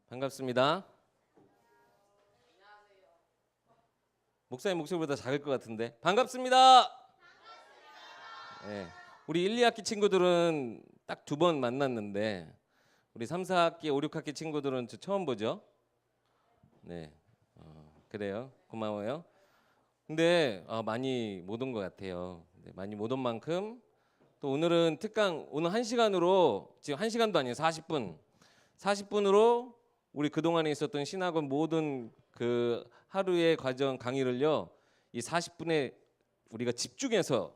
반갑습니다. 목사님 목소리보다 작을 것 같은데. 반갑습니다. 네, 우리 1, 2학기 친구들은 딱 2번 만났는데 우리 3, 4학기, 5, 6학기 친구들은 저 처음 보죠? 네, 그래요. 고마워요. 근데 많이 못 온 것 같아요. 네, 많이 못 온 만큼 또 오늘은 특강, 오늘 1시간으로 지금 1시간도 아니에요. 40분으로 우리 그동안에 있었던 신학원 모든 그 하루의 과정 강의를요, 이 40분에 우리가 집중해서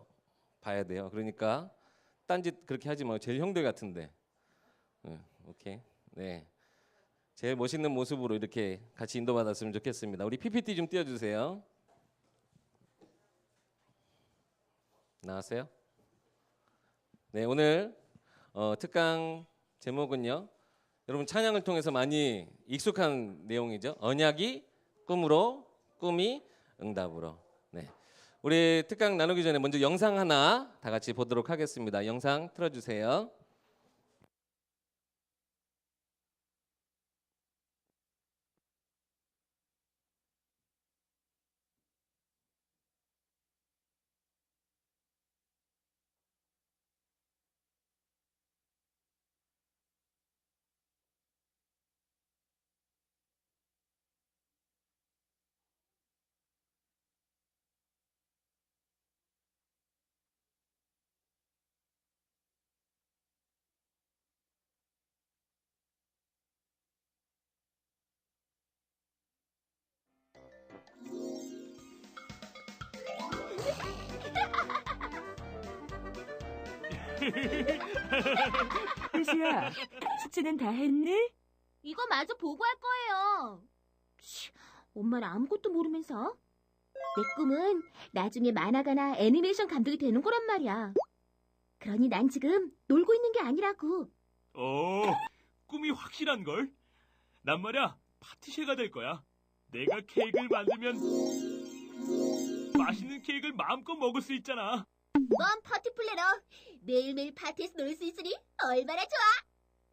봐야 돼요. 그러니까 딴짓 그렇게 하지 마요. 제일 형들 같은데. 오케이. 네. 제일 멋있는 모습으로 이렇게 같이 인도받았으면 좋겠습니다. 우리 PPT 좀 띄워주세요. 나왔어요? 네, 오늘 특강 제목은요, 여러분 찬양을 통해서 많이 익숙한 내용이죠. 언약이 꿈으로, 꿈이 응답으로. 네, 우리 특강 나누기 전에 먼저 영상 하나 다 같이 보도록 하겠습니다. 영상 틀어주세요. 혜수야, 숙제는 다 했니? 이거 마저 보고할 거예요. 엄마는 아무것도 모르면서. 내 꿈은 나중에 만화가나 애니메이션 감독이 되는 거란 말이야. 그러니 난 지금 놀고 있는 게 아니라고. 꿈이 확실한걸? 난 말이야, 파티셰가 될 거야. 내가 케이크를 만들면 맛있는 케이크를 마음껏 먹을 수 있잖아. 넌 파티 플래너. 매일매일 파티에서 놀 수 있으니 얼마나 좋아.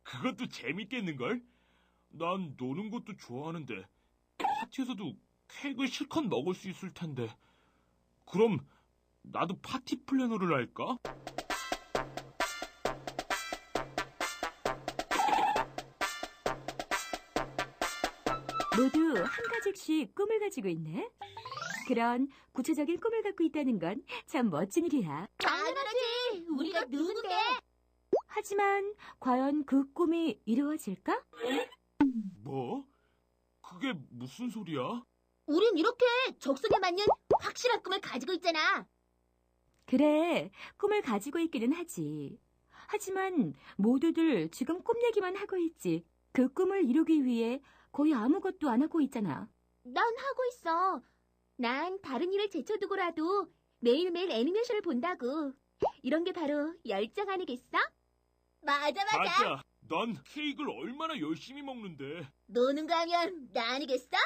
그것도 재밌겠는걸? 난 노는 것도 좋아하는데 파티에서도 케이크를 실컷 먹을 수 있을 텐데. 그럼 나도 파티 플래너를 할까? 모두 한 가지씩 꿈을 가지고 있네. 그런 구체적인 꿈을 갖고 있다는 건 참 멋진 일이야. 당연하지. 우리가 누군데? 하지만 과연 그 꿈이 이루어질까? 뭐? 그게 무슨 소리야? 우린 이렇게 적성에 맞는 확실한 꿈을 가지고 있잖아. 그래, 꿈을 가지고 있기는 하지. 하지만 모두들 지금 꿈 얘기만 하고 있지. 그 꿈을 이루기 위해 거의 아무것도 안 하고 있잖아. 난 하고 있어. 난 다른 일을 제쳐두고라도 매일매일 애니메이션을 본다고. 이런 게 바로 열정 아니겠어? 맞아. 맞아. 넌 케이크를 얼마나 열심히 먹는데. 노는 거 하면 나 아니겠어?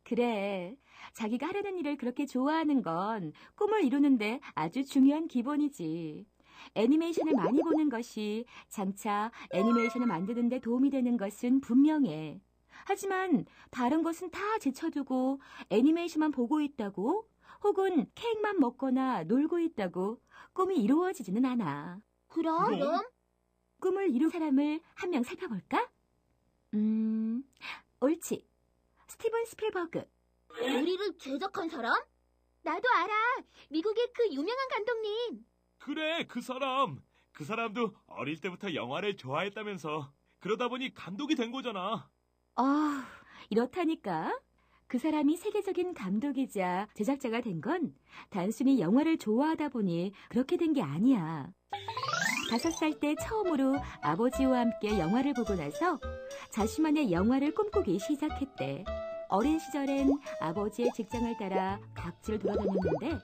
그래, 자기가 하려는 일을 그렇게 좋아하는 건 꿈을 이루는데 아주 중요한 기본이지. 애니메이션을 많이 보는 것이 장차 애니메이션을 만드는 데 도움이 되는 것은 분명해. 하지만 다른 것은 다 제쳐두고 애니메이션만 보고 있다고, 혹은 케이크만 먹거나 놀고 있다고 꿈이 이루어지지는 않아. 그럼? 꿈을 이룬 사람을 한 명 살펴볼까? 옳지. 스티븐 스필버그. 우리를 제작한 사람? 나도 알아. 미국의 그 유명한 감독님. 그래, 그 사람. 그 사람도 어릴 때부터 영화를 좋아했다면서. 그러다 보니 감독이 된 거잖아. 이렇다니까. 그 사람이 세계적인 감독이자 제작자가 된 건 단순히 영화를 좋아하다 보니 그렇게 된 게 아니야. 5살 때 처음으로 아버지와 함께 영화를 보고 나서 자신만의 영화를 꿈꾸기 시작했대. 어린 시절엔 아버지의 직장을 따라 각지를 돌아다녔는데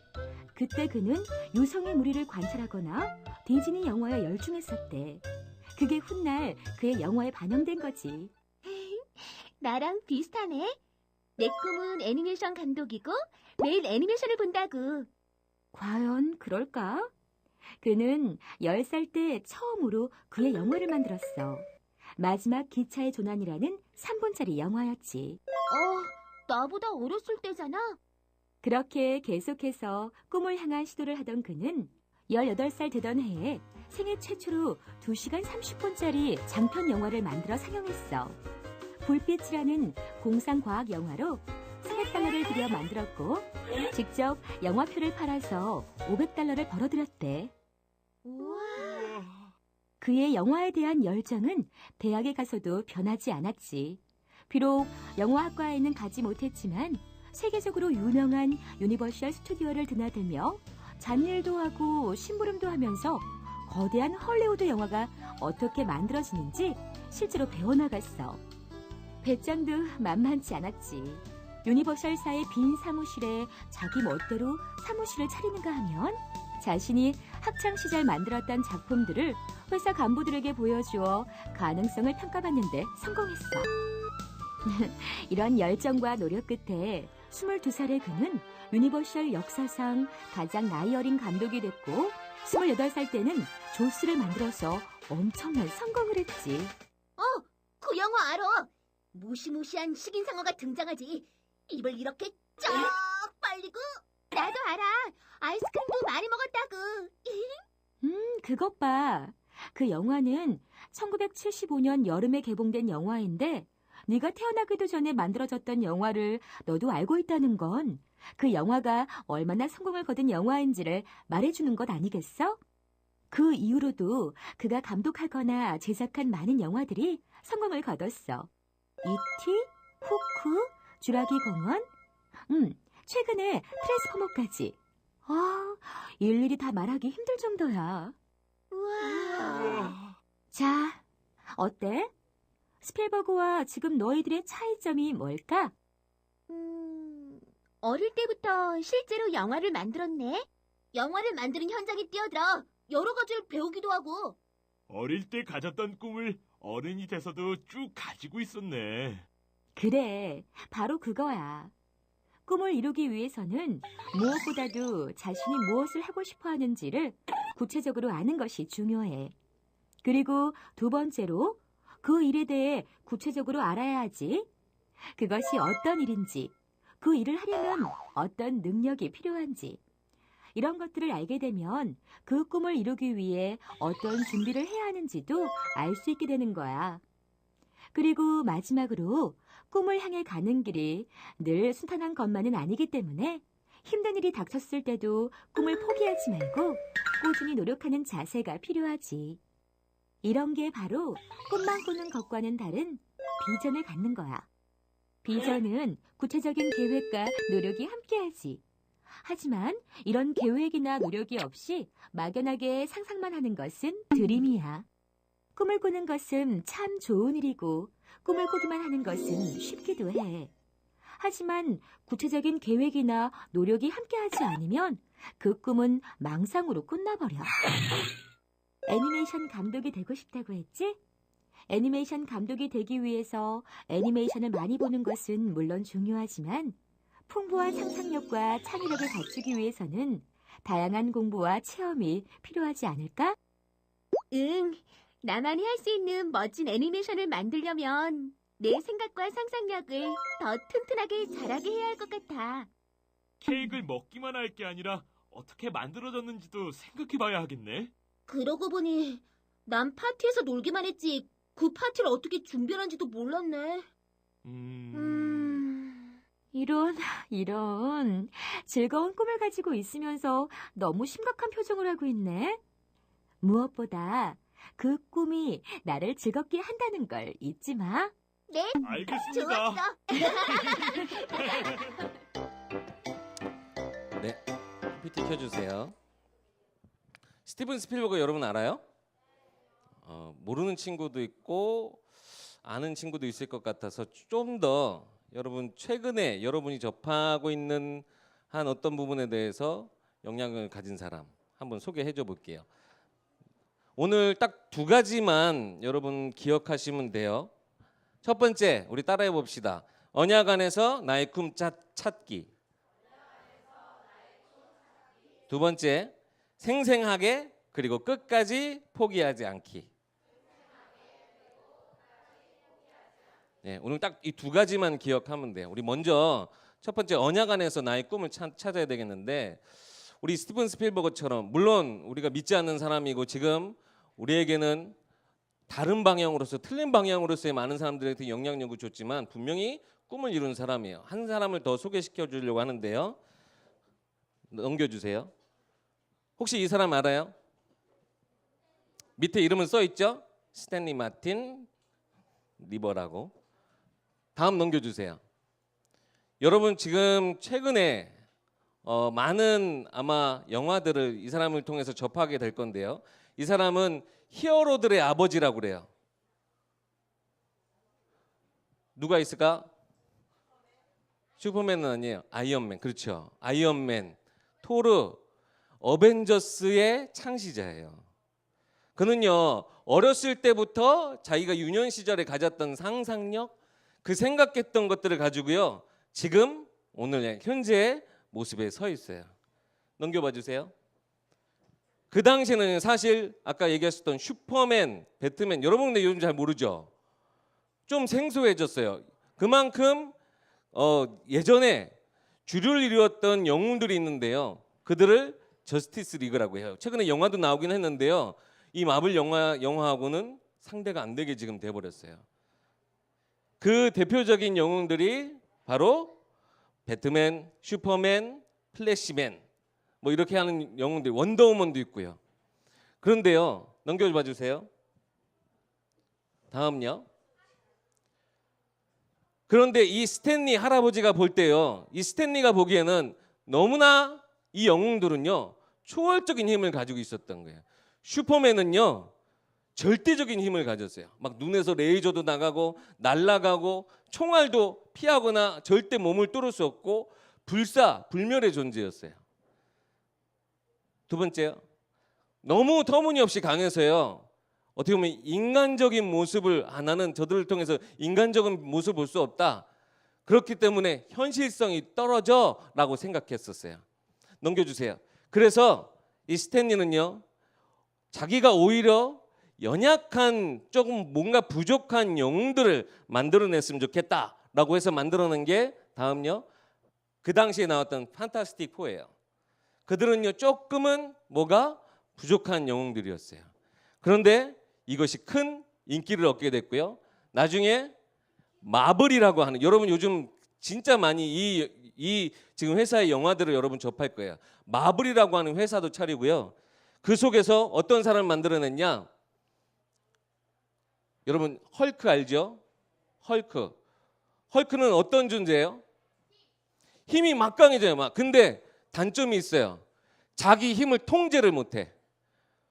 그때 그는 유성의 무리를 관찰하거나 디즈니 영화에 열중했었대. 그게 훗날 그의 영화에 반영된 거지. 나랑 비슷하네. 내 꿈은 애니메이션 감독이고 매일 애니메이션을 본다고. 과연 그럴까? 그는 10살 때 처음으로 그의 영화를 만들었어. 마지막 기차의 조난이라는 3분짜리 영화였지. 나보다 어렸을 때잖아. 그렇게 계속해서 꿈을 향한 시도를 하던 그는 18살 되던 해에 생애 최초로 2시간 30분짜리 장편 영화를 만들어 상영했어. 불빛이라는 공상과학 영화로 400달러를 들여 만들었고 직접 영화표를 팔아서 500달러를 벌어들였대. 우와. 그의 영화에 대한 열정은 대학에 가서도 변하지 않았지. 비록 영화학과에는 가지 못했지만 세계적으로 유명한 유니버셜 스튜디오를 드나들며 잡일도 하고 심부름도 하면서 거대한 헐리우드 영화가 어떻게 만들어지는지 실제로 배워나갔어. 배짱도 만만치 않았지. 유니버셜사의 빈 사무실에 자기 멋대로 사무실을 차리는가 하면 자신이 학창시절 만들었던 작품들을 회사 간부들에게 보여주어 가능성을 평가받는데 성공했어. 이런 열정과 노력 끝에 22살의 그는 유니버셜 역사상 가장 나이 어린 감독이 됐고 28살 때는 조스를 만들어서 엄청난 성공을 했지. 그 영화 알아. 무시무시한 식인상어가 등장하지. 입을 이렇게 쫙 벌리고. 나도 알아. 아이스크림도 많이 먹었다고. 그것 봐. 그 영화는 1975년 여름에 개봉된 영화인데 네가 태어나기도 전에 만들어졌던 영화를 너도 알고 있다는 건 그 영화가 얼마나 성공을 거둔 영화인지를 말해주는 것 아니겠어? 그 이후로도 그가 감독하거나 제작한 많은 영화들이 성공을 거뒀어. E.T., 후크, 주라기 공원, 최근에 트랜스포머까지. 일일이 다 말하기 힘들 정도야. 우와. 자, 어때? 스필버그와 지금 너희들의 차이점이 뭘까? 어릴 때부터 실제로 영화를 만들었네. 영화를 만드는 현장에 뛰어들어 여러 가지를 배우기도 하고. 어릴 때 가졌던 꿈을 어른이 돼서도 쭉 가지고 있었네. 그래, 바로 그거야. 꿈을 이루기 위해서는 무엇보다도 자신이 무엇을 하고 싶어 하는지를 구체적으로 아는 것이 중요해. 그리고 두 번째로 그 일에 대해 구체적으로 알아야 하지. 그것이 어떤 일인지, 그 일을 하려면 어떤 능력이 필요한지. 이런 것들을 알게 되면 그 꿈을 이루기 위해 어떤 준비를 해야 하는지도 알 수 있게 되는 거야. 그리고 마지막으로 꿈을 향해 가는 길이 늘 순탄한 것만은 아니기 때문에 힘든 일이 닥쳤을 때도 꿈을 포기하지 말고 꾸준히 노력하는 자세가 필요하지. 이런 게 바로 꿈만 꾸는 것과는 다른 비전을 갖는 거야. 비전은 구체적인 계획과 노력이 함께하지. 하지만 이런 계획이나 노력이 없이 막연하게 상상만 하는 것은 드림이야. 꿈을 꾸는 것은 참 좋은 일이고 꿈을 꾸기만 하는 것은 쉽기도 해. 하지만 구체적인 계획이나 노력이 함께하지 않으면 그 꿈은 망상으로 끝나버려. 애니메이션 감독이 되고 싶다고 했지? 애니메이션 감독이 되기 위해서 애니메이션을 많이 보는 것은 물론 중요하지만 풍부한 상상력과 창의력을 갖추기 위해서는 다양한 공부와 체험이 필요하지 않을까? 응, 나만이 할 수 있는 멋진 애니메이션을 만들려면 내 생각과 상상력을 더 튼튼하게 자라게 해야 할 것 같아. 케이크를 먹기만 할 게 아니라 어떻게 만들어졌는지도 생각해봐야 하겠네. 그러고 보니 난 파티에서 놀기만 했지 그 파티를 어떻게 준비하는지도 몰랐네. 이런 즐거운 꿈을 가지고 있으면서 너무 심각한 표정을 하고 있네. 무엇보다 그 꿈이 나를 즐겁게 한다는 걸 잊지 마. 네, 알겠습니다. 좋았어. 네, PPT 켜주세요. 스티븐 스필버그 여러분 알아요? 모르는 친구도 있고 아는 친구도 있을 것 같아서 좀 더 여러분 최근에 여러분이 접하고 있는 한 어떤 부분에 대해서 영향을 가진 사람 한번 소개해줘 볼게요. 오늘 딱 두 가지만 여러분 기억하시면 돼요. 첫 번째, 우리 따라해 봅시다. 언약 안에서 나의 꿈 찾기. 두 번째, 생생하게 그리고 끝까지 포기하지 않기. 예, 오늘 딱 이 두 가지만 기억하면 돼요. 우리 먼저 첫 번째 언약 안에서 나의 꿈을 찾아야 되겠는데 우리 스티븐 스필버그처럼 물론 우리가 믿지 않는 사람이고 지금 우리에게는 다른 방향으로서 틀린 방향으로서의 많은 사람들한테 영향력을 줬지만 분명히 꿈을 이룬 사람이에요. 한 사람을 더 소개시켜 주려고 하는데요. 넘겨주세요. 혹시 이 사람 알아요? 밑에 이름은 써 있죠? 스탠리 마틴 리버라고. 다음 넘겨주세요. 여러분 지금 최근에 많은 아마 영화들을 이 사람을 통해서 접하게 될 건데요. 이 사람은 히어로들의 아버지라고 그래요. 누가 있을까? 슈퍼맨은 아니에요. 아이언맨. 그렇죠. 아이언맨, 토르, 어벤져스의 창시자예요. 그는요 어렸을 때부터 자기가 유년 시절에 가졌던 상상력, 그 생각했던 것들을 가지고요 지금 오늘 현재의 모습에 서 있어요. 넘겨봐 주세요. 그 당시에는 사실 아까 얘기했었던 슈퍼맨, 배트맨 여러분 근데 요즘 잘 모르죠? 좀 생소해졌어요. 그만큼 예전에 주류를 이루었던 영웅들이 있는데요. 그들을 저스티스 리그라고 해요. 최근에 영화도 나오긴 했는데요. 이 마블 영화하고는 상대가 안 되게 지금 돼버렸어요. 그 대표적인 영웅들이 바로 배트맨, 슈퍼맨, 플래시맨 뭐 이렇게 하는 영웅들, 원더우먼도 있고요. 그런데요, 넘겨봐 주세요. 다음요. 그런데 이 스탠리 할아버지가 볼 때요, 이 스탠리가 보기에는 너무나 이 영웅들은요 초월적인 힘을 가지고 있었던 거예요. 슈퍼맨은요 절대적인 힘을 가졌어요. 막 눈에서 레이저도 나가고 날아가고 총알도 피하거나 절대 몸을 뚫을 수 없고 불멸의 존재였어요. 두 번째요, 너무 터무니없이 강해서요 어떻게 보면 인간적인 모습을 나는 저들을 통해서 인간적인 모습을 볼 수 없다. 그렇기 때문에 현실성이 떨어져라고 생각했었어요. 넘겨주세요. 그래서 이 스탠리는요 자기가 오히려 연약한 조금 뭔가 부족한 영웅들을 만들어냈으면 좋겠다라고 해서 만들어낸 게 다음요. 그 당시에 나왔던 판타스틱 4예요. 그들은요 조금은 뭐가 부족한 영웅들이었어요. 그런데 이것이 큰 인기를 얻게 됐고요. 나중에 마블이라고 하는, 여러분 요즘 진짜 많이 이 지금 회사의 영화들을 여러분 접할 거예요. 마블이라고 하는 회사도 차리고요. 그 속에서 어떤 사람을 만들어냈냐? 여러분 헐크 알죠? 헐크는 어떤 존재예요? 힘이 막강해져요. 막. 근데 단점이 있어요. 자기 힘을 통제를 못해.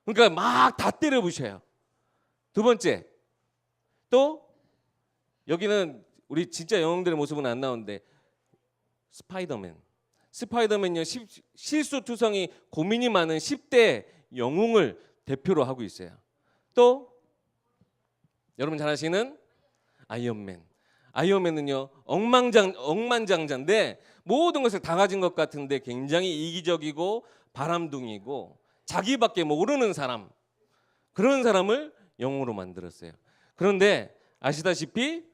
그러니까 막 다 때려 부셔요. 두 번째, 또 여기는 우리 진짜 영웅들의 모습은 안 나오는데 스파이더맨요 실수투성이 고민이 많은 10대 영웅을 대표로 하고 있어요. 또 여러분 잘 아시는 아이언맨은요 억만장자인데 모든 것을 다 가진 것 같은데 굉장히 이기적이고 바람둥이고 자기밖에 모르는 사람, 그런 사람을 영웅으로 만들었어요. 그런데 아시다시피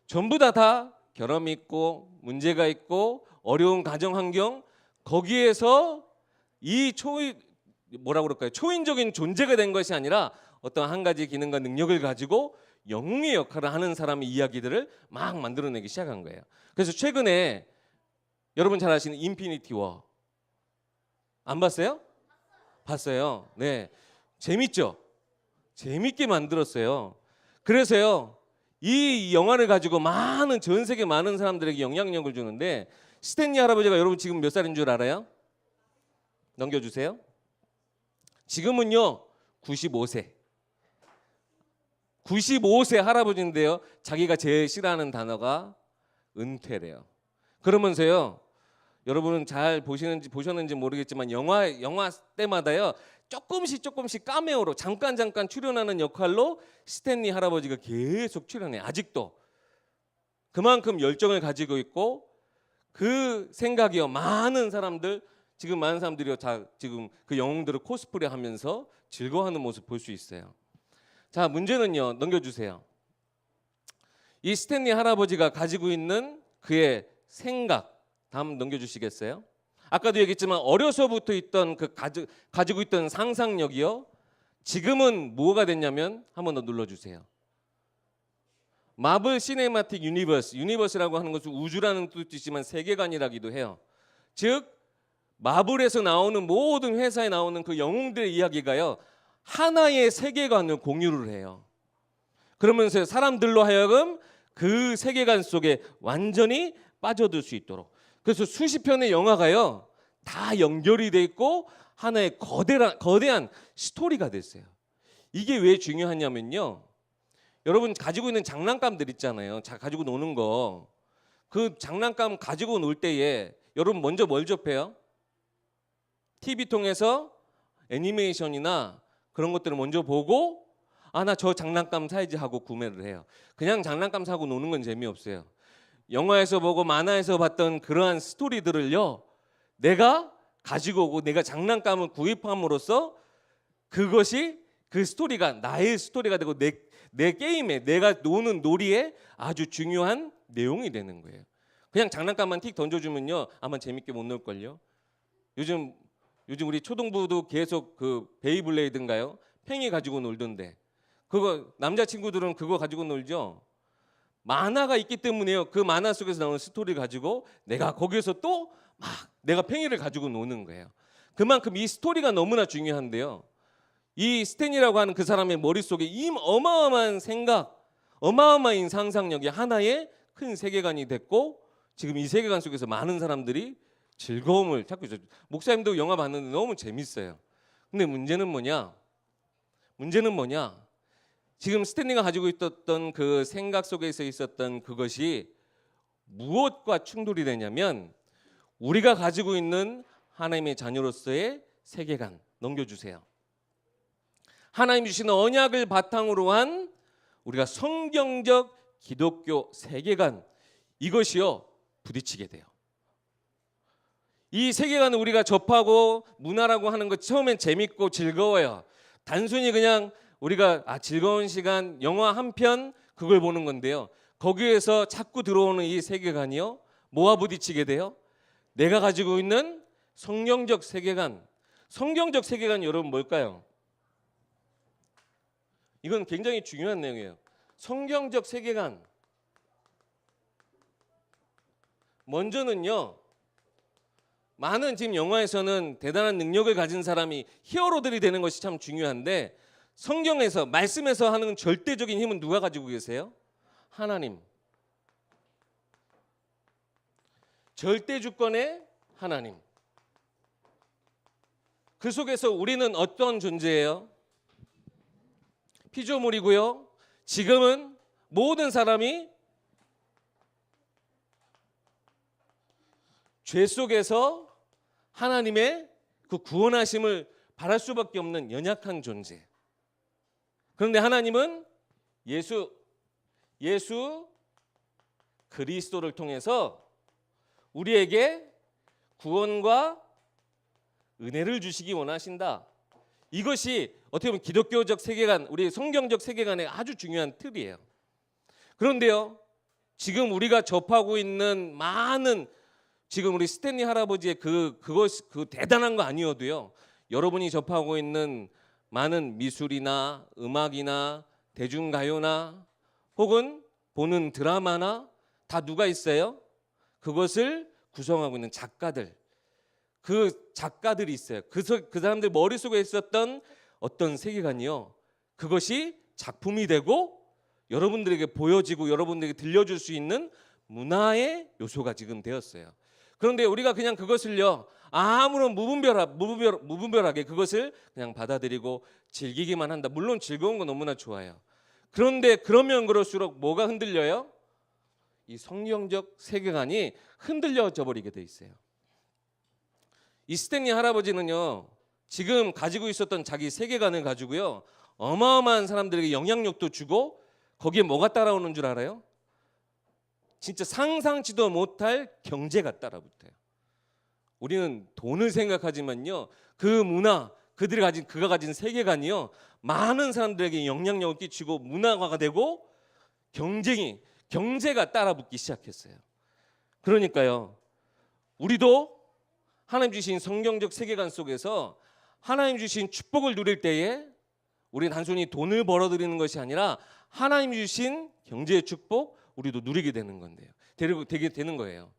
전부 다 결함이 있고 문제가 있고 어려운 가정 환경, 거기에서 이 초인적인 존재가 된 것이 아니라 어떤 한 가지 기능과 능력을 가지고 영웅의 역할을 하는 사람의 이야기들을 막 만들어내기 시작한 거예요. 그래서 최근에 여러분 잘 아시는 인피니티 워 안 봤어요? 봤어요. 네, 재밌죠? 재밌게 만들었어요. 그래서요 이 영화를 가지고 전 세계 많은 사람들에게 영향력을 주는데, 스탠리 할아버지가 여러분 지금 몇 살인 줄 알아요? 넘겨주세요. 지금은요 95세 할아버지인데요, 자기가 제일 싫어하는 단어가 은퇴래요. 그러면서요, 여러분은 잘 보셨는지 모르겠지만 영화 때마다요 조금씩 카메오로 잠깐 출연하는 역할로 스탠리 할아버지가 계속 출연해. 아직도 그만큼 열정을 가지고 있고, 그 생각이요 많은 사람들이요 다 지금 그 영웅들을 코스프레하면서 즐거워하는 모습 볼 수 있어요. 자, 문제는요, 넘겨주세요. 이 스탠리 할아버지가 가지고 있는 그의 생각, 다음 넘겨주시겠어요? 아까도 얘기했지만 어려서부터 있던 그 가지고 있던 상상력이요, 지금은 뭐가 됐냐면, 한번 더 눌러주세요. 마블 시네마틱 유니버스, 유니버스라고 하는 것은 우주라는 뜻도 있지만 세계관이라기도 해요. 즉 마블에서 나오는 모든 회사에 나오는 그 영웅들의 이야기가요, 하나의 세계관을 공유를 해요. 그러면서 사람들로 하여금 그 세계관 속에 완전히 빠져들 수 있도록. 그래서 수십 편의 영화가요 다 연결이 돼 있고 하나의 거대한 스토리가 됐어요. 이게 왜 중요하냐면요, 여러분 가지고 있는 장난감들 있잖아요. 가지고 노는 거. 그 장난감 가지고 놀 때에 여러분 먼저 뭘 접해요? TV 통해서 애니메이션이나 그런 것들을 먼저 보고, 아, 나 저 장난감 사야지 하고 구매를 해요. 그냥 장난감 사고 노는 건 재미없어요. 영화에서 보고 만화에서 봤던 그러한 스토리들을요, 내가 가지고 오고 내가 장난감을 구입함으로써 그것이 그 스토리가 나의 스토리가 되고 내 게임에, 내가 노는 놀이에 아주 중요한 내용이 되는 거예요. 그냥 장난감만 틱 던져주면요 아마 재밌게 못 놀걸요. 요즘 우리 초등부도 계속 그 베이블레이드인가요? 팽이 가지고 놀던데, 그거 남자친구들은 그거 가지고 놀죠. 만화가 있기 때문에요. 그 만화 속에서 나오는 스토리 가지고 내가 거기에서 또 막 내가 팽이를 가지고 노는 거예요. 그만큼 이 스토리가 너무나 중요한데요, 이 스탠이라고 하는 그 사람의 머릿속에 어마어마한 생각, 어마어마한 상상력이 하나의 큰 세계관이 됐고, 지금 이 세계관 속에서 많은 사람들이 즐거움을 찾고 있어요. 목사님도 영화 봤는데 너무 재밌어요. 근데 문제는 뭐냐? 지금 스탠리가 가지고 있었던 그 생각 속에서 있었던 그것이 무엇과 충돌이 되냐면, 우리가 가지고 있는 하나님의 자녀로서의 세계관, 넘겨주세요. 하나님 주시는 언약을 바탕으로 한 우리가 성경적 기독교 세계관, 이것이요 부딪히게 돼요. 이 세계관을 우리가 접하고 문화라고 하는 것 처음엔 재밌고 즐거워요. 단순히 그냥 우리가 즐거운 시간 영화 한 편 그걸 보는 건데요, 거기에서 자꾸 들어오는 이 세계관이요 뭐와 부딪히게 돼요? 내가 가지고 있는 성경적 세계관. 성경적 세계관 여러분 뭘까요? 이건 굉장히 중요한 내용이에요. 성경적 세계관. 먼저는요, 많은 지금 영화에서는 대단한 능력을 가진 사람이 히어로들이 되는 것이 참 중요한데, 성경에서 말씀에서 하는 절대적인 힘은 누가 가지고 계세요? 하나님. 절대 주권의 하나님. 그 속에서 우리는 어떤 존재예요? 피조물이고요. 지금은 모든 사람이 죄 속에서 하나님의 그 구원하심을 바랄 수밖에 없는 연약한 존재. 그런데 하나님은 예수 그리스도를 통해서 우리에게 구원과 은혜를 주시기 원하신다. 이것이 어떻게 보면 기독교적 세계관, 우리 성경적 세계관의 아주 중요한 틀이에요. 그런데요, 지금 우리가 접하고 있는 많은, 지금 우리 스탠리 할아버지의 그 대단한 거 아니어도요, 여러분이 접하고 있는 많은 미술이나 음악이나 대중가요나 혹은 보는 드라마나 다 누가 있어요? 그것을 구성하고 있는 작가들, 그 작가들이 있어요. 그 사람들 머릿속에 있었던 어떤 세계관이요, 그것이 작품이 되고 여러분들에게 보여지고 여러분들에게 들려줄 수 있는 문화의 요소가 지금 되었어요. 그런데 우리가 그냥 그것을요 아무런 무분별하게 그것을 그냥 받아들이고 즐기기만 한다. 물론 즐거운 건 너무나 좋아요. 그런데 그러면 그럴수록 뭐가 흔들려요? 이 성경적 세계관이 흔들려져 버리게 돼 있어요. 이 스탠리 할아버지는요, 지금 가지고 있었던 자기 세계관을 가지고요 어마어마한 사람들에게 영향력도 주고, 거기에 뭐가 따라오는 줄 알아요? 진짜 상상치도 못할 경제가 따라붙어요. 우리는 돈을 생각하지만요, 그 문화, 그가 가진 세계관이요 많은 사람들에게 영향력을 끼치고 문화화가 되고 경제가 따라붙기 시작했어요. 그러니까요, 우리도 하나님 주신 성경적 세계관 속에서 하나님 주신 축복을 누릴 때에 우리는 단순히 돈을 벌어들이는 것이 아니라 하나님 주신 경제의 축복 우리도 누리게 되는 건데요. 되게 되는 거예요.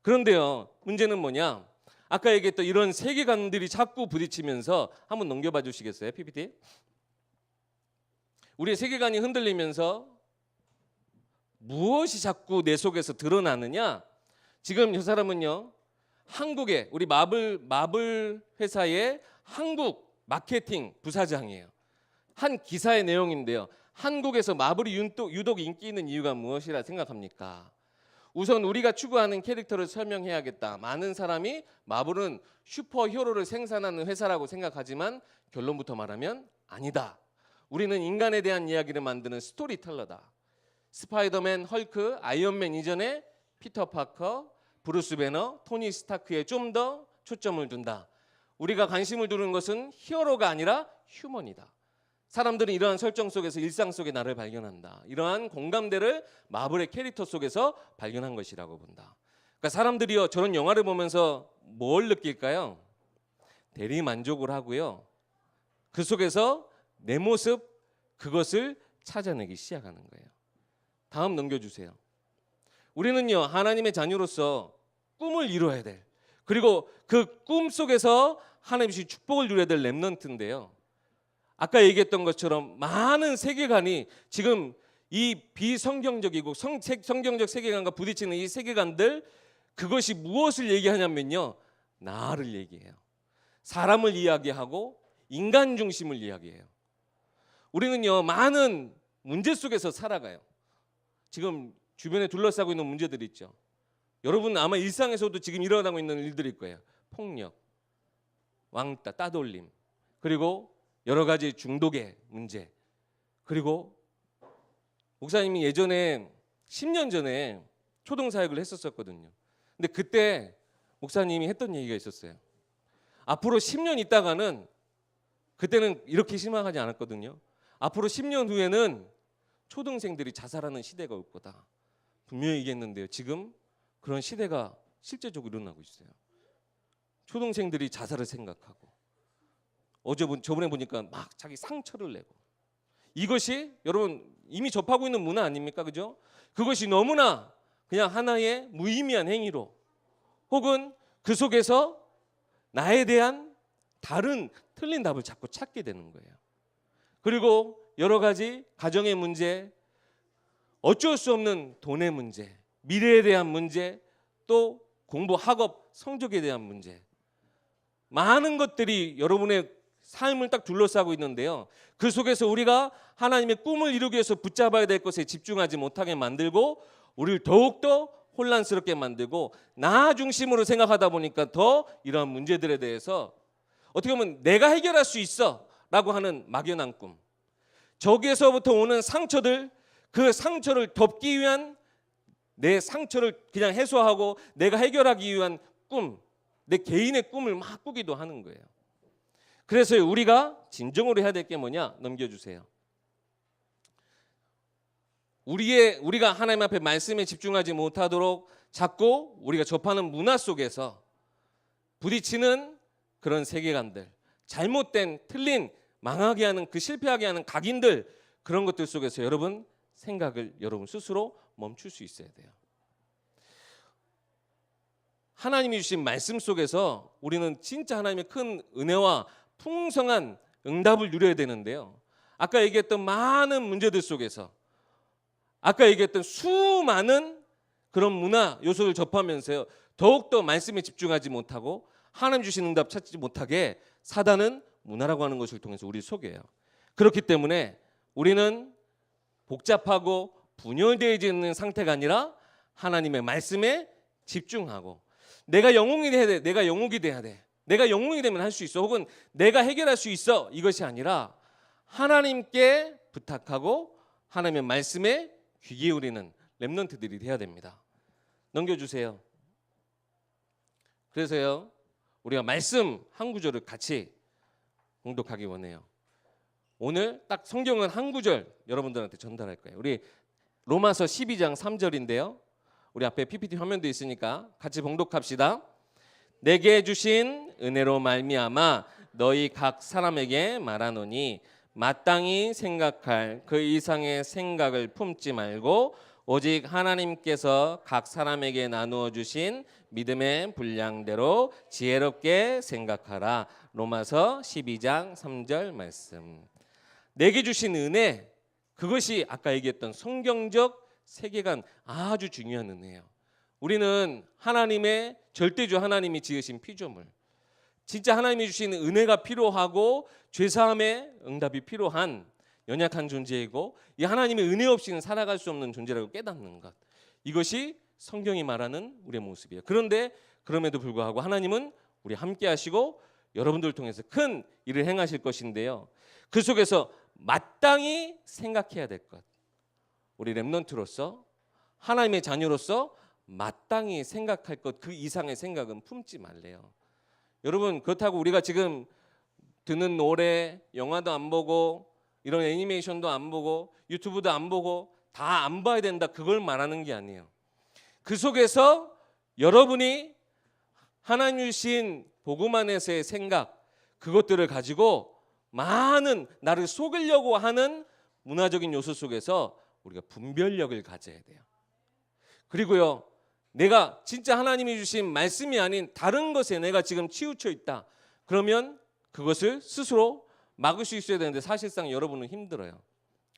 그런데요, 문제는 뭐냐? 아까 얘기했던 이런 세계관들이 자꾸 부딪히면서 한번 넘겨봐 주시겠어요? PPT. 우리의 세계관이 흔들리면서 무엇이 자꾸 내 속에서 드러나느냐? 지금 이 사람은요, 한국의 우리 마블 회사의 한국 마케팅 부사장이에요. 한 기사의 내용인데요. 한국에서 마블이 유독 인기 있는 이유가 무엇이라 생각합니까? 우선 우리가 추구하는 캐릭터를 설명해야겠다. 많은 사람이 마블은 슈퍼히어로를 생산하는 회사라고 생각하지만 결론부터 말하면 아니다. 우리는 인간에 대한 이야기를 만드는 스토리텔러다. 스파이더맨, 헐크, 아이언맨 이전에 피터 파커, 브루스 배너, 토니 스타크에 좀 더 초점을 둔다. 우리가 관심을 두는 것은 히어로가 아니라 휴먼이다. 사람들은 이러한 설정 속에서 일상 속의 나를 발견한다. 이러한 공감대를 마블의 캐릭터 속에서 발견한 것이라고 본다. 그러니까 사람들이요, 저런 영화를 보면서 뭘 느낄까요? 대리 만족을 하고요, 그 속에서 내 모습, 그것을 찾아내기 시작하는 거예요. 다음 넘겨주세요. 우리는요, 하나님의 자녀로서 꿈을 이루어야 될, 그리고 그 꿈 속에서 하나님이 축복을 누려야 될 렘넌트인데요. 아까 얘기했던 것처럼 많은 세계관이 지금 이 비성경적이고 성경적 세계관과 부딪히는 이 세계관들, 그것이 무엇을 얘기하냐면요, 나를 얘기해요. 사람을 이야기하고 인간 중심을 이야기해요. 우리는요, 많은 문제 속에서 살아가요. 지금 주변에 둘러싸고 있는 문제들이 있죠. 여러분 아마 일상에서도 지금 일어나고 있는 일들일 거예요. 폭력, 왕따, 따돌림, 그리고 여러 가지 중독의 문제. 그리고 목사님이 예전에 10년 전에 초등사역을 했었거든요. 근데 그때 목사님이 했던 얘기가 있었어요. 앞으로 10년 있다가는, 그때는 이렇게 심각하지 않았거든요. 앞으로 10년 후에는 초등생들이 자살하는 시대가 올 거다. 분명히 얘기했는데요, 지금 그런 시대가 실제적으로 일어나고 있어요. 초등생들이 자살을 생각하고, 저번에 보니까 막 자기 상처를 내고, 이것이 여러분 이미 접하고 있는 문화 아닙니까? 그죠? 그것이 너무나 그냥 하나의 무의미한 행위로, 혹은 그 속에서 나에 대한 다른 틀린 답을 자꾸 찾게 되는 거예요. 그리고 여러 가지 가정의 문제, 어쩔 수 없는 돈의 문제, 미래에 대한 문제, 또 공부, 학업, 성적에 대한 문제, 많은 것들이 여러분의 삶을 딱 둘러싸고 있는데요. 그 속에서 우리가 하나님의 꿈을 이루기 위해서 붙잡아야 될 것에 집중하지 못하게 만들고, 우리를 더욱더 혼란스럽게 만들고, 나 중심으로 생각하다 보니까 더 이러한 문제들에 대해서 어떻게 보면 내가 해결할 수 있어 라고 하는 막연한 꿈, 저기에서부터 오는 상처들, 그 상처를 덮기 위한, 내 상처를 그냥 해소하고 내가 해결하기 위한 꿈, 내 개인의 꿈을 막 꾸기도 하는 거예요. 그래서 우리가 진정으로 해야 될 게 뭐냐? 넘겨주세요. 우리가 하나님 앞에 말씀에 집중하지 못하도록 자꾸 우리가 접하는 문화 속에서 부딪히는 그런 세계관들, 잘못된, 틀린, 망하게 하는, 그 실패하게 하는 각인들, 그런 것들 속에서 여러분 생각을 여러분 스스로 멈출 수 있어야 돼요. 하나님이 주신 말씀 속에서 우리는 진짜 하나님의 큰 은혜와 풍성한 응답을 누려야 되는데요. 아까 얘기했던 많은 문제들 속에서, 아까 얘기했던 수많은 그런 문화 요소를 접하면서요, 더욱더 말씀에 집중하지 못하고 하나님 주신 응답 찾지 못하게 사단은 문화라고 하는 것을 통해서 우리를 속여요. 그렇기 때문에 우리는 복잡하고 분열되어 있는 상태가 아니라 하나님의 말씀에 집중하고, 내가 영웅이 돼야 돼, 내가 영웅이 돼야 돼, 내가 영웅이 되면 할 수 있어, 혹은 내가 해결할 수 있어, 이것이 아니라 하나님께 부탁하고 하나님의 말씀에 귀 기울이는 렘넌트들이 돼야 됩니다. 넘겨주세요. 그래서요, 우리가 말씀 한 구절을 같이 공독하기 원해요. 오늘 딱 성경은 한 구절 여러분들한테 전달할 거예요. 우리 로마서 12장 3절인데요. 우리 앞에 PPT 화면도 있으니까 같이 봉독합시다. 내게 주신 은혜로 말미암아 너희 각 사람에게 말하노니 마땅히 생각할 그 이상의 생각을 품지 말고 오직 하나님께서 각 사람에게 나누어 주신 믿음의 분량대로 지혜롭게 생각하라. 로마서 12장 3절 말씀. 내게 주신 은혜, 그것이 아까 얘기했던 성경적 세계관, 아주 중요한 은혜예요. 우리는 하나님의 절대주 하나님이 지으신 피조물, 진짜 하나님이 주신 은혜가 필요하고 죄사함의 응답이 필요한 연약한 존재이고, 이 하나님의 은혜 없이는 살아갈 수 없는 존재라고 깨닫는 것, 이것이 성경이 말하는 우리의 모습이에요. 그런데 그럼에도 불구하고 하나님은 우리 함께 하시고 여러분들을 통해서 큰 일을 행하실 것인데요, 그 속에서 마땅히 생각해야 될 것, 우리 렘넌트로서 하나님의 자녀로서 마땅히 생각할 것, 그 이상의 생각은 품지 말래요. 여러분, 그렇다고 우리가 지금 듣는 노래, 영화도 안 보고 이런 애니메이션도 안 보고 유튜브도 안 보고 다 안 봐야 된다, 그걸 말하는 게 아니에요. 그 속에서 여러분이 하나님 주신 복음 안에서의 생각, 그것들을 가지고 많은 나를 속이려고 하는 문화적인 요소 속에서 우리가 분별력을 가져야 돼요. 그리고요, 내가 진짜 하나님이 주신 말씀이 아닌 다른 것에 내가 지금 치우쳐 있다, 그러면 그것을 스스로 막을 수 있어야 되는데 사실상 여러분은 힘들어요.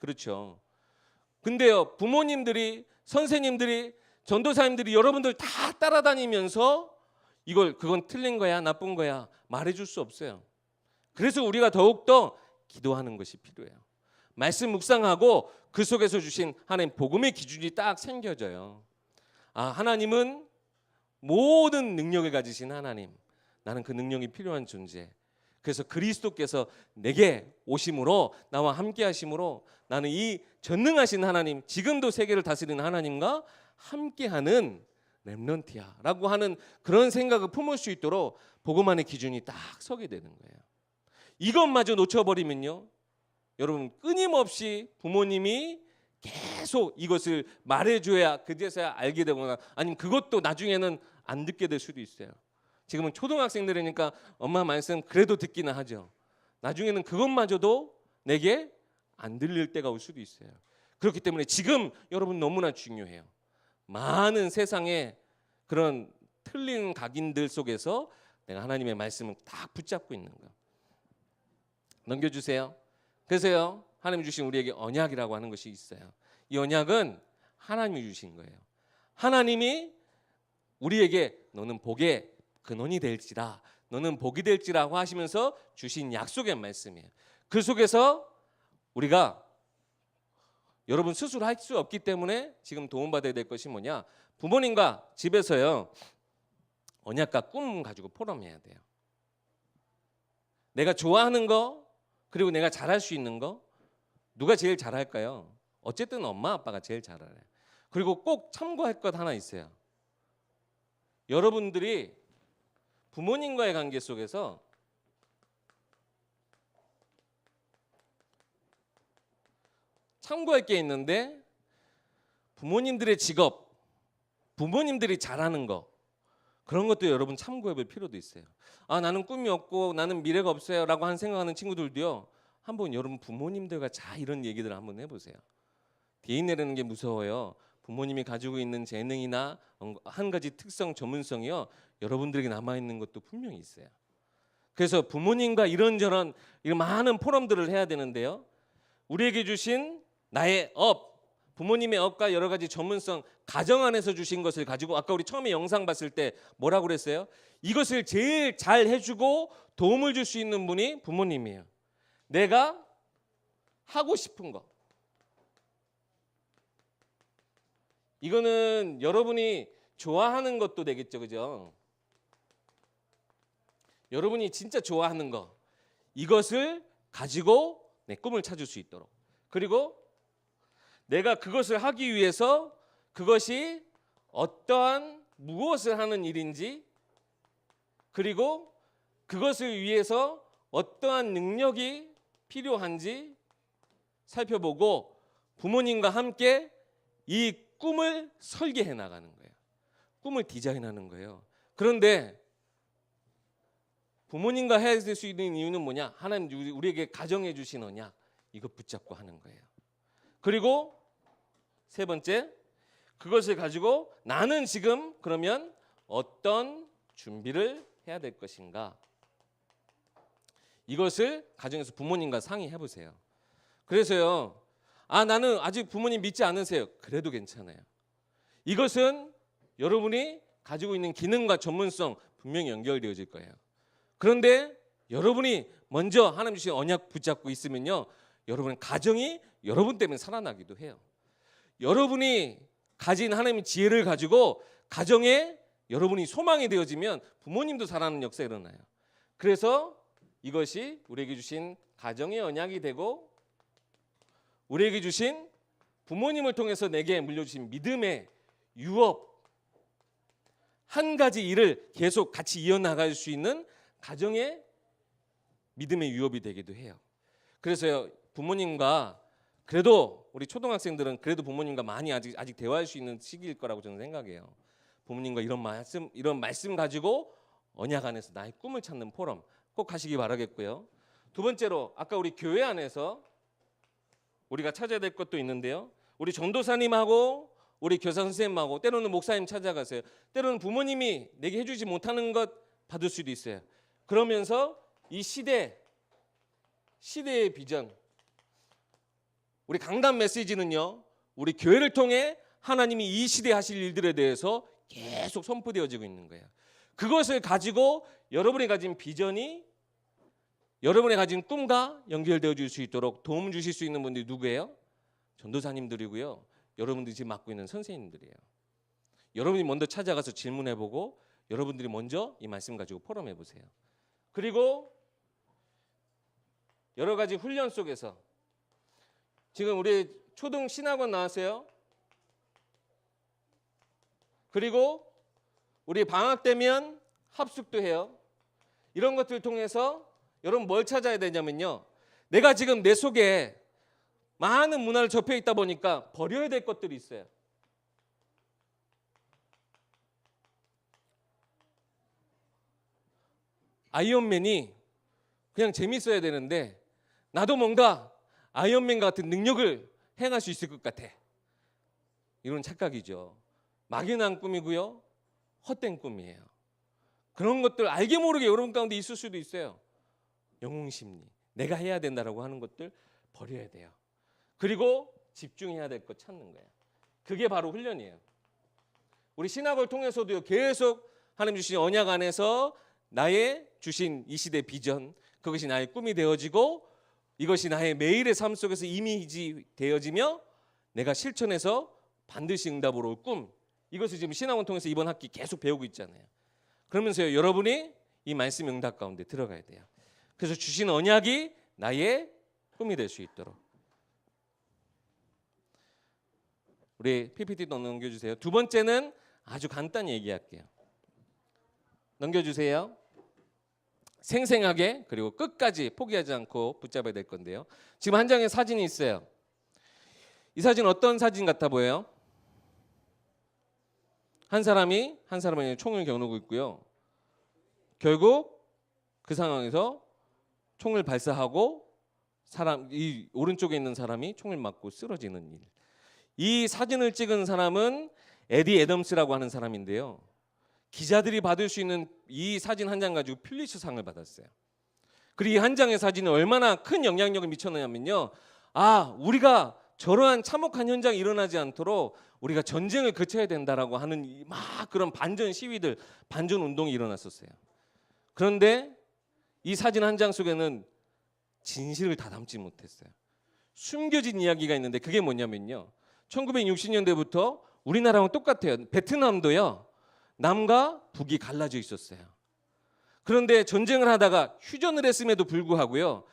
그렇죠? 근데요, 부모님들이, 선생님들이, 전도사님들이 여러분들 다 따라다니면서 그건 틀린 거야, 나쁜 거야 말해줄 수 없어요. 그래서 우리가 더욱더 기도하는 것이 필요해요. 말씀 묵상하고 그 속에서 주신 하나님 복음의 기준이 딱 생겨져요. 아, 하나님은 모든 능력을 가지신 하나님, 나는 그 능력이 필요한 존재. 그래서 그리스도께서 내게 오심으로, 나와 함께 하심으로 나는 이 전능하신 하나님, 지금도 세계를 다스리는 하나님과 함께하는 렘넌트야 라고 하는 그런 생각을 품을 수 있도록 복음 안의 기준이 딱 서게 되는 거예요. 이것마저 놓쳐버리면요, 여러분 끊임없이 부모님이 계속 이것을 말해줘야 그제서야 알게 되거나, 아니면 그것도 나중에는 안 듣게 될 수도 있어요. 지금은 초등학생들이니까 엄마 말씀 그래도 듣기는 하죠. 나중에는 그것마저도 내게 안 들릴 때가 올 수도 있어요. 그렇기 때문에 지금 여러분 너무나 중요해요. 많은 세상의 그런 틀린 각인들 속에서 내가 하나님의 말씀을 딱 붙잡고 있는 거. 넘겨주세요. 그래서요, 하나님 주신 우리에게 언약이라고 하는 것이 있어요. 이 언약은 하나님이 주신 거예요. 하나님이 우리에게 너는 복의 근원이 될지라, 너는 복이 될지라고 하시면서 주신 약속의 말씀이에요. 그 속에서 우리가, 여러분 스스로 할 수 없기 때문에 지금 도움받아야 될 것이 뭐냐, 부모님과 집에서요 언약과 꿈 가지고 포럼해야 돼요. 내가 좋아하는 거, 그리고 내가 잘할 수 있는 거, 누가 제일 잘할까요? 어쨌든 엄마 아빠가 제일 잘하래. 그리고 꼭 참고할 것 하나 있어요. 여러분들이 부모님과의 관계 속에서 참고할 게 있는데, 부모님들의 직업, 부모님들이 잘하는 거, 그런 것도 여러분 참고해 볼 필요도 있어요. 아, 나는 꿈이 없고 나는 미래가 없어요 라고 생각하는 친구들도요, 한번 여러분 부모님들과 이런 얘기들을 한번 해보세요. 대인 내리는 게 무서워요. 부모님이 가지고 있는 재능이나 한 가지 특성, 전문성이요, 여러분들에게 남아있는 것도 분명히 있어요. 그래서 부모님과 이런저런 이런 많은 포럼들을 해야 되는데요, 우리에게 주신 나의 업, 부모님의 업과 여러 가지 전문성, 가정 안에서 주신 것을 가지고, 아까 우리 처음에 영상 봤을 때 뭐라고 그랬어요? 이것을 제일 잘 해주고 도움을 줄 수 있는 분이 부모님이에요. 내가 하고 싶은 거, 이거는 여러분이 좋아하는 것도 되겠죠, 그죠? 여러분이 진짜 좋아하는 거, 이것을 가지고 내 꿈을 찾을 수 있도록, 그리고 내가 그것을 하기 위해서 그것이 어떠한 무엇을 하는 일인지, 그리고 그것을 위해서 어떠한 능력이 필요한지 살펴보고 부모님과 함께 이 꿈을 설계해 나가는 거예요. 꿈을 디자인하는 거예요. 그런데 부모님과 해야 될 수 있는 이유는 뭐냐? 하나님 우리에게 가정해 주신 언약 이거 붙잡고 하는 거예요. 그리고 세 번째, 그것을 가지고 나는 지금 그러면 어떤 준비를 해야 될 것인가? 이것을 가정에서 부모님과 상의해 보세요. 그래서요. 나는 아직 부모님 믿지 않으세요. 그래도 괜찮아요. 이것은 여러분이 가지고 있는 기능과 전문성 분명히 연결되어질 거예요. 그런데 여러분이 먼저 하나님 주신 언약 붙잡고 있으면요. 여러분의 가정이 여러분 때문에 살아나기도 해요. 여러분이 가진 하나님의 지혜를 가지고 가정에 여러분이 소망이 되어지면 부모님도 살아나는 역사가 일어나요. 그래서 이것이 우리에게 주신 가정의 언약이 되고 우리에게 주신 부모님을 통해서 내게 물려주신 믿음의 유업 한 가지 일을 계속 같이 이어나갈 수 있는 가정의 믿음의 유업이 되기도 해요. 그래서 부모님과 그래도 우리 초등학생들은 그래도 부모님과 많이 아직 대화할 수 있는 시기일 거라고 저는 생각해요. 부모님과 이런 말씀 가지고 언약 안에서 나의 꿈을 찾는 포럼 꼭 하시기 바라겠고요. 두 번째로 아까 우리 교회 안에서 우리가 찾아야 될 것도 있는데요. 우리 전도사님하고 우리 교사 선생님하고 때로는 목사님 찾아가세요. 때로는 부모님이 내게 해주지 못하는 것 받을 수도 있어요. 그러면서 이 시대의 비전 우리 강단 메시지는요. 우리 교회를 통해 하나님이 이 시대에 하실 일들에 대해서 계속 선포되어지고 있는 거예요. 그것을 가지고 여러분이 가진 비전이 여러분이 가진 꿈과 연결되어질 수 있도록 도움 주실 수 있는 분들이 누구예요? 전도사님들이고요. 여러분들이 지금 맡고 있는 선생님들이에요. 여러분이 먼저 찾아가서 질문해보고 여러분들이 먼저 이 말씀 가지고 포럼해보세요. 그리고 여러 가지 훈련 속에서 지금 우리 초등 신학원 나왔어요. 그리고 우리 방학 되면 합숙도 해요. 이런 것들을 통해서 여러분 뭘 찾아야 되냐면요. 내가 지금 내 속에 많은 문화를 접해 있다 보니까 버려야 될 것들이 있어요. 아이언맨이 그냥 재밌어야 되는데 나도 뭔가 아이언맨 같은 능력을 행할 수 있을 것 같아. 이런 착각이죠. 막연한 꿈이고요. 헛된 꿈이에요. 그런 것들 알게 모르게 여러분 가운데 있을 수도 있어요. 영웅심리, 내가 해야 된다라고 하는 것들 버려야 돼요. 그리고 집중해야 될 것 찾는 거예요. 그게 바로 훈련이에요. 우리 신학을 통해서도요. 계속 하나님 주신 언약 안에서 나의 주신 이 시대 비전 그것이 나의 꿈이 되어지고 이것이 나의 매일의 삶 속에서 이미지 되어지며 내가 실천해서 반드시 응답으로 올 꿈 이것을 지금 신학원 통해서 이번 학기 계속 배우고 있잖아요. 그러면서요. 여러분이 이 말씀 응답 가운데 들어가야 돼요. 그래서 주신 언약이 나의 꿈이 될 수 있도록 우리 PPT도 넘겨주세요. 두 번째는 아주 간단히 얘기할게요. 넘겨주세요. 생생하게 그리고 끝까지 포기하지 않고 붙잡아야 될 건데요. 지금 한 장의 사진이 있어요. 이 사진 어떤 사진 같아 보여요? 한 사람이 총을 겨누고 있고요. 결국 그 상황에서 총을 발사하고 이 오른쪽에 있는 사람이 총을 맞고 쓰러지는 일. 이 사진을 찍은 사람은 에디 애덤스라고 하는 사람인데요. 기자들이 받을 수 있는 이 사진 한 장 가지고 퓰리처상을 받았어요. 그리고 이 한 장의 사진이 얼마나 큰 영향력을 미쳤느냐면요. 우리가 저러한 참혹한 현장이 일어나지 않도록 우리가 전쟁을 거쳐야 된다라고 하는 막 그런 반전 시위들, 반전 운동이 일어났었어요. 그런데 이 사진 한 장 속에는 진실을 다 담지 못했어요. 숨겨진 이야기가 있는데 그게 뭐냐면요. 1960년대부터 우리나라랑 똑같아요. 베트남도요. 남과 북이 갈라져 있었어요. 그런데 전쟁을 하다가 휴전을 했음에도 불구하고요.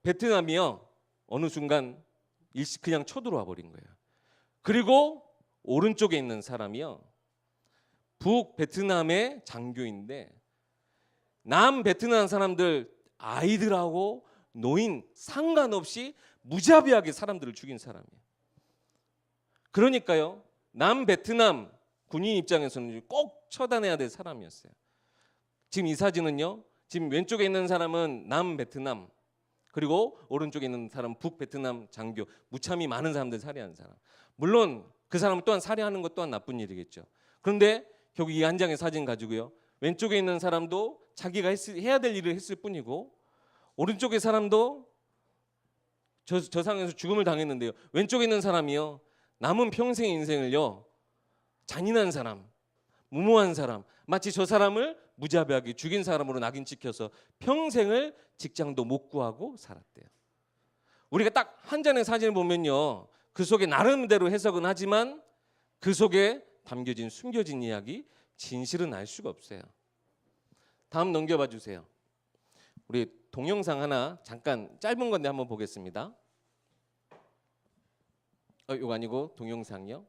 베트남이요. 어느 순간 그냥 쳐들어와 버린 거예요. 그리고 오른쪽에 있는 사람이요. 북베트남의 장교인데 남베트남 사람들 아이들하고 노인 상관없이 무자비하게 사람들을 죽인 사람이에요. 그러니까요. 남베트남 군인 입장에서는 꼭 처단해야 될 사람이었어요. 지금 이 사진은요. 지금 왼쪽에 있는 사람은 남베트남, 그리고 오른쪽에 있는 사람은 북베트남 장교, 무참히 많은 사람들 살해한 사람. 물론 그 사람 또한 살해하는 것 또한 나쁜 일이겠죠. 그런데 결국 이 한 장의 사진 가지고요. 왼쪽에 있는 사람도 자기가 해야 될 일을 했을 뿐이고, 오른쪽의 사람도 저 상에서 죽음을 당했는데요. 왼쪽에 있는 사람이요. 남은 평생의 인생을요. 잔인한 사람, 무모한 사람, 마치 저 사람을 무자비하게 죽인 사람으로 낙인 찍혀서 평생을 직장도 못 구하고 살았대요. 우리가 딱 한 장의 사진을 보면요. 그 속에 나름대로 해석은 하지만 그 속에 담겨진 숨겨진 이야기, 진실은 알 수가 없어요. 다음 넘겨봐 주세요. 우리 동영상 하나 잠깐 짧은 건데 한번 보겠습니다. 이거 아니고 동영상이요.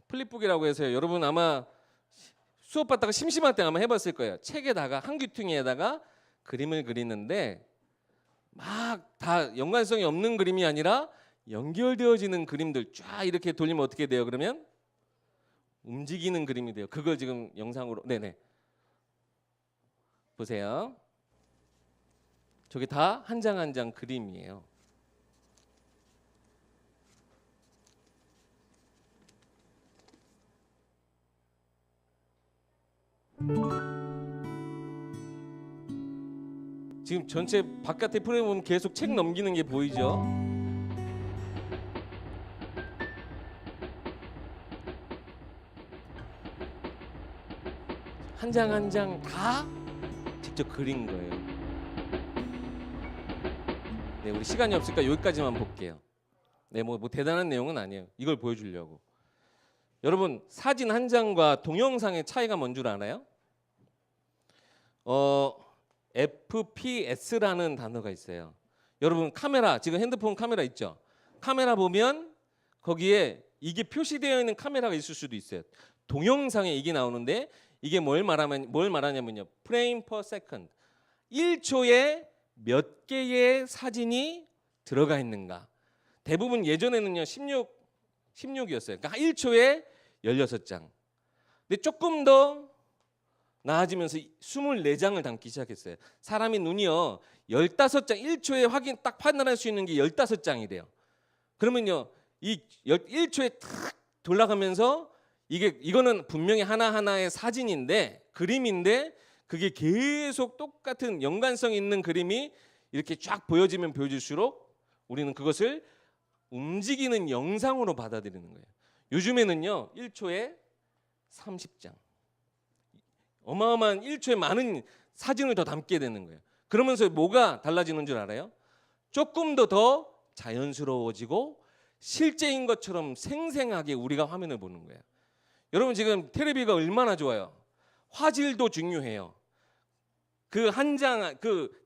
플립북이라고 해서요. 여러분 아마 수업 받다가 심심할 때 아마 해봤을 거예요. 책에다가 한 귀퉁이에다가 그림을 그리는데 막 다 연관성이 없는 그림이 아니라 연결되어지는 그림들 쫙 이렇게 돌리면 어떻게 돼요? 그러면 움직이는 그림이 돼요. 그걸 지금 영상으로 네네 보세요. 저게 다 한 장 한 장 그림이에요. 지금 전체 바깥에 프레임 보면 계속 책 넘기는 게 보이죠? 한 장 한 장 다 직접 그린 거예요. 네, 우리 시간이 없으니까 여기까지만 볼게요. 네, 뭐 대단한 내용은 아니에요. 이걸 보여주려고. 여러분 사진 한 장과 동영상의 차이가 뭔 줄 알아요? FPS라는 단어가 있어요. 여러분 카메라, 지금 핸드폰 카메라 있죠? 카메라 보면 거기에 이게 표시되어 있는 카메라가 있을 수도 있어요. 동영상에 이게 나오는데 이게 뭘 말하냐면요. 프레임 퍼 세컨드. 1초에 몇 개의 사진이 들어가 있는가. 대부분 예전에는요. 16이었어요. 그러니까 1초에 16장. 근데 조금 더 나아지면서 24장을 담기 시작했어요. 사람의 눈이요. 15장, 1초에 딱 판단할 수 있는 게 15장이래요. 그러면요. 이 1초에 탁 돌아가면서 이거는 분명히 하나하나의 사진인데, 그림인데 그게 계속 똑같은 연관성 있는 그림이 이렇게 쫙 보여지면 보여질수록 우리는 그것을 움직이는 영상으로 받아들이는 거예요. 요즘에는요. 1초에 30장. 어마어마한 1초에 많은 사진을 더 담게 되는 거예요. 그러면서 뭐가 달라지는 줄 알아요? 조금 더 자연스러워지고 실제인 것처럼 생생하게 우리가 화면을 보는 거예요. 여러분 지금 텔레비가 얼마나 좋아요. 화질도 중요해요. 그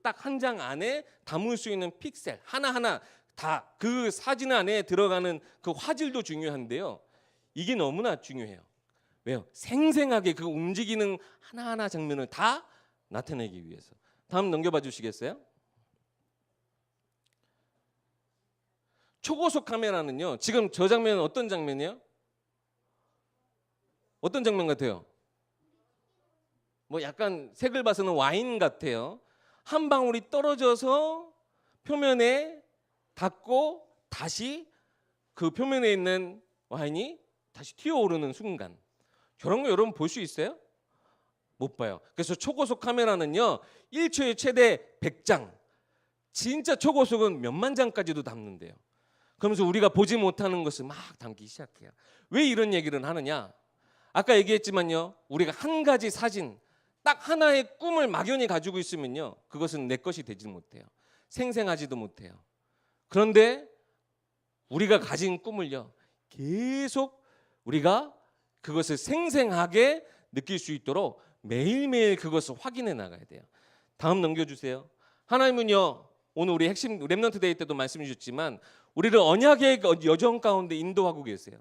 딱 한 장 안에 담을 수 있는 픽셀 하나하나 다 그 사진 안에 들어가는 그 화질도 중요한데요. 이게 너무나 중요해요. 왜요? 생생하게 그 움직이는 하나하나 장면을 다 나타내기 위해서. 다음 넘겨봐 주시겠어요? 초고속 카메라는요. 지금 저 장면은 어떤 장면이에요? 어떤 장면 같아요? 뭐 약간 색을 봐서는 와인 같아요. 한 방울이 떨어져서 표면에 닿고 다시 그 표면에 있는 와인이 다시 튀어오르는 순간. 저런 거 여러분 볼 수 있어요? 못 봐요. 그래서 초고속 카메라는요. 1초에 최대 100장. 진짜 초고속은 몇만 장까지도 담는데요. 그러면서 우리가 보지 못하는 것을 막 담기 시작해요. 왜 이런 얘기를 하느냐? 아까 얘기했지만요. 우리가 한 가지 사진, 딱 하나의 꿈을 막연히 가지고 있으면요. 그것은 내 것이 되지 못해요. 생생하지도 못해요. 그런데 우리가 가진 꿈을요. 계속 우리가 그것을 생생하게 느낄 수 있도록 매일매일 그것을 확인해 나가야 돼요. 다음 넘겨주세요. 하나님은요. 오늘 우리 핵심 렘넌트 데이 때도 말씀 주셨지만 우리를 언약의 여정 가운데 인도하고 계세요.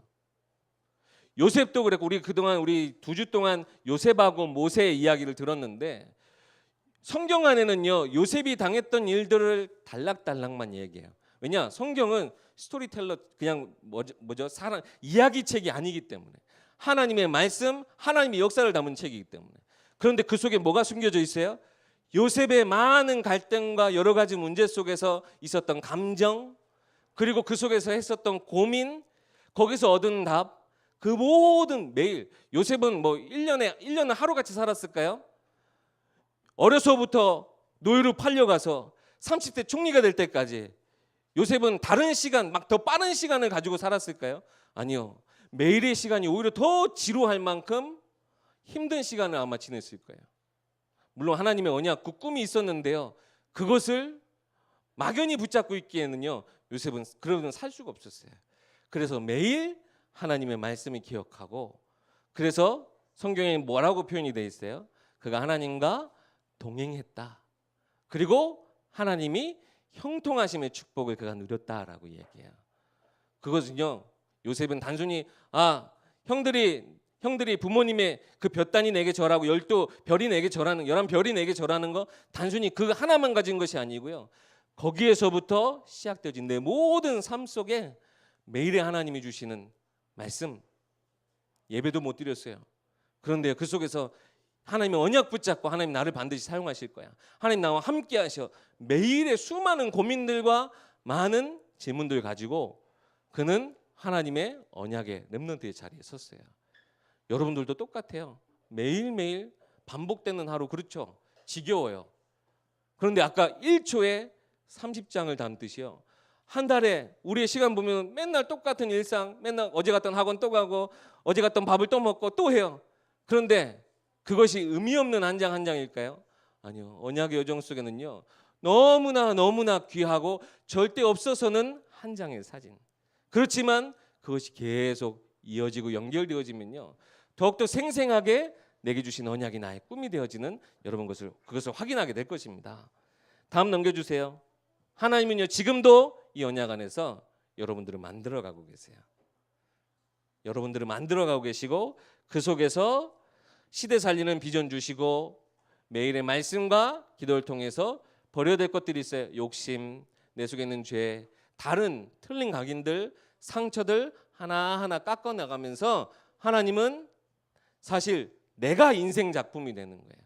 요셉도 그랬고 우리 그동안 우리 2주 동안 요셉하고 모세의 이야기를 들었는데 성경 안에는요 요셉이 당했던 일들을 단락단락만 얘기해요. 왜냐? 성경은 스토리텔러 그냥 뭐죠? 사람 이야기책이 아니기 때문에 하나님의 말씀, 하나님의 역사를 담은 책이기 때문에. 그런데 그 속에 뭐가 숨겨져 있어요? 요셉의 많은 갈등과 여러 가지 문제 속에서 있었던 감정, 그리고 그 속에서 했었던 고민, 거기서 얻은 답, 그 모든 매일 요셉은 뭐 1년은 하루같이 살았을까요? 어려서부터 노예로 팔려가서 30대 총리가 될 때까지 요셉은 다른 시간, 막 더 빠른 시간을 가지고 살았을까요? 아니요. 매일의 시간이 오히려 더 지루할 만큼 힘든 시간을 아마 지냈을 거예요. 물론 하나님의 언약, 그 꿈이 있었는데요. 그것을 막연히 붙잡고 있기에는요. 요셉은 그러면 살 수가 없었어요. 그래서 매일 하나님의 말씀을 기억하고, 그래서 성경에 뭐라고 표현이 되어 있어요? 그가 하나님과 동행했다. 그리고 하나님이 형통하심의 축복을 그가 누렸다라고 얘기해요. 그것은요. 요셉은 단순히 형들이 부모님의 그 볕단이 내게 절하고 12별이 내게 절하는 11별이 내게 절하는 거 단순히 그 하나만 가진 것이 아니고요. 거기에서부터 시작되어진 내 모든 삶 속에 매일의 하나님이 주시는 말씀, 예배도 못 드렸어요. 그런데 그 속에서 하나님의 언약 붙잡고 하나님 나를 반드시 사용하실 거야. 하나님 나와 함께 하셔. 매일의 수많은 고민들과 많은 질문들 가지고 그는 하나님의 언약의 렘넌트의 자리에 섰어요. 여러분들도 똑같아요. 매일매일 반복되는 하루, 그렇죠? 지겨워요. 그런데 아까 1초에 30장을 담듯이요. 한 달에 우리의 시간 보면 맨날 똑같은 일상, 맨날 어제 갔던 학원 또 가고 어제 갔던 밥을 또 먹고 또 해요. 그런데 그것이 의미 없는 한 장 한 장일까요? 아니요. 언약의 여정 속에는요. 너무나 귀하고 절대 없어서는 한 장의 사진. 그렇지만 그것이 계속 이어지고 연결되어지면요. 더욱더 생생하게 내게 주신 언약이 나의 꿈이 되어지는 여러분 그것을 확인하게 될 것입니다. 다음 넘겨주세요. 하나님은요. 지금도 이 언약 안에서 여러분들을 만들어가고 계세요. 여러분들을 만들어가고 계시고 그 속에서 시대 살리는 비전 주시고 매일의 말씀과 기도를 통해서 버려야 될 것들이 있어요. 욕심, 내 속에 있는 죄, 다른 틀린 각인들, 상처들 하나하나 깎아나가면서 하나님은 사실 내가 인생 작품이 되는 거예요.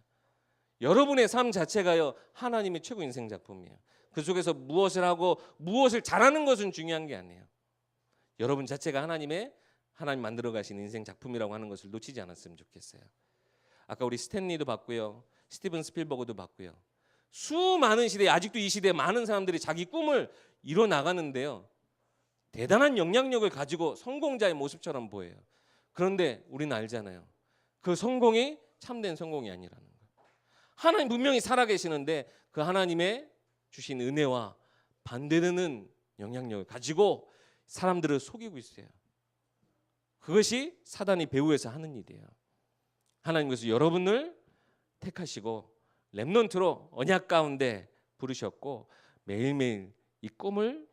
여러분의 삶 자체가요. 하나님의 최고 인생 작품이에요. 그 속에서 무엇을 하고 무엇을 잘하는 것은 중요한 게 아니에요. 여러분 자체가 하나님 만들어 가신 인생 작품이라고 하는 것을 놓치지 않았으면 좋겠어요. 아까 우리 스탠리도 봤고요. 스티븐 스필버그도 봤고요. 수많은 시대에 아직도 이 시대에 많은 사람들이 자기 꿈을 이뤄 나가는데요. 대단한 영향력을 가지고 성공자의 모습처럼 보여요. 그런데 우리는 알잖아요. 그 성공이 참된 성공이 아니라는 거. 하나님 분명히 살아계시는데 그 하나님의 주신 은혜와 반대되는 영향력을 가지고 사람들을 속이고 있어요. 그것이 사단이 배후에서 하는 일이에요. 하나님께서 여러분을 택하시고 렘넌트로 언약 가운데 부르셨고 매일매일 이 꿈을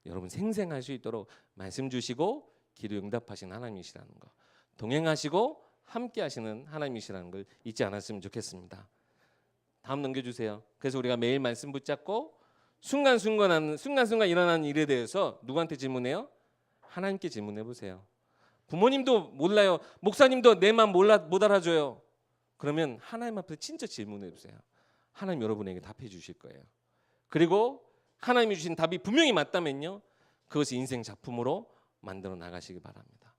여러분 생생할 수 있도록 말씀 주시고 기도 응답하신 하나님이시라는 거, 동행하시고 함께 하시는 하나님이시라는 걸 잊지 않았으면 좋겠습니다. 다음 넘겨주세요. 그래서 우리가 매일 말씀 붙잡고 순간순간 일어나는 일에 대해서 누구한테 질문해요? 하나님께 질문해 보세요. 부모님도 몰라요. 목사님도 내 맘 못 알아줘요. 그러면 하나님 앞에 진짜 질문해 보세요. 하나님 여러분에게 답해 주실 거예요. 그리고 하나님이 주신 답이 분명히 맞다면요. 그것이 인생 작품으로 만들어 나가시기 바랍니다.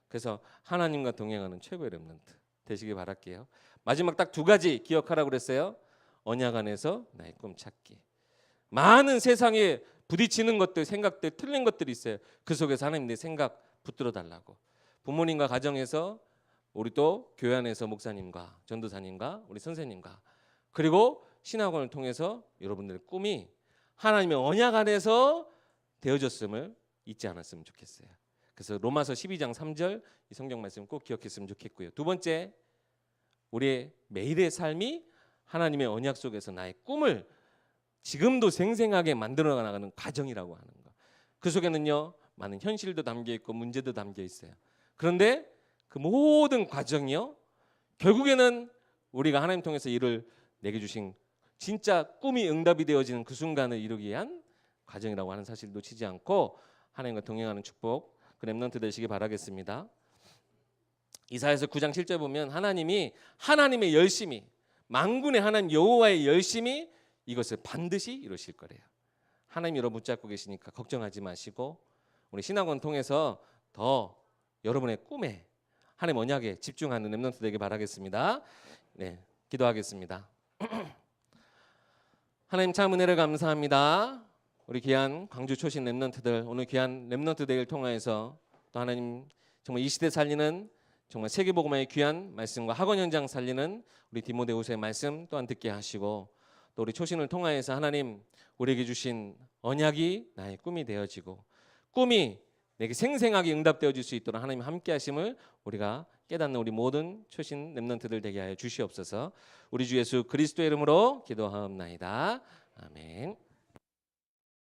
그래서 하나님과 동행하는 최고의 렘넌트 되시길 바랄게요. 마지막 딱 2가지 기억하라고 그랬어요. 언약 안에서 나의 꿈 찾기. 많은 세상에 부딪히는 것들, 생각들, 틀린 것들이 있어요. 그 속에서 하나님 내 생각 붙들어 달라고. 부모님과 가정에서 우리 또 교회 안에서 목사님과 전도사님과 우리 선생님과 그리고 신학원을 통해서 여러분들의 꿈이 하나님의 언약 안에서 되어졌음을 잊지 않았으면 좋겠어요. 그래서 로마서 12장 3절 이 성경 말씀 꼭 기억했으면 좋겠고요. 2번째, 우리의 매일의 삶이 하나님의 언약 속에서 나의 꿈을 지금도 생생하게 만들어 나가는 과정이라고 하는 거. 그 속에는요 많은 현실도 담겨 있고 문제도 담겨 있어요. 그런데 그 모든 과정이요. 결국에는 우리가 하나님 통해서 일을 내게 주신 진짜 꿈이 응답이 되어지는 그 순간을 이루기 위한 과정이라고 하는 사실 놓치지 않고 하나님과 동행하는 축복 그 렘넌트 되시기 바라겠습니다. 이사야서 9장 7절 보면 하나님이 하나님의 열심히 만군의 하나님 여호와의 열심히 이것을 반드시 이루실 거래요. 하나님 여러분 붙잡고 계시니까 걱정하지 마시고 우리 신학원 통해서 더 여러분의 꿈에 하나님 언약에 집중하는 렘넌트 되길 바라겠습니다. 네, 기도하겠습니다. 하나님 참 은혜를 감사합니다. 우리 귀한 광주 초신 렘넌트들 오늘 귀한 렘넌트 데이를 통하여서 또 하나님 정말 이 시대 살리는 정말 세계복음화의 귀한 말씀과 학원 현장 살리는 우리 디모데후서의 말씀 또한 듣게 하시고 또 우리 초신을 통하여서 하나님 우리에게 주신 언약이 나의 꿈이 되어지고 꿈이 내게 생생하게 응답되어질 수 있도록 하나님 함께 하심을 우리가 깨닫는 우리 모든 초신 렘넌트들 되게 하여 주시옵소서. 우리 주 예수 그리스도의 이름으로 기도하옵나이다. 아멘.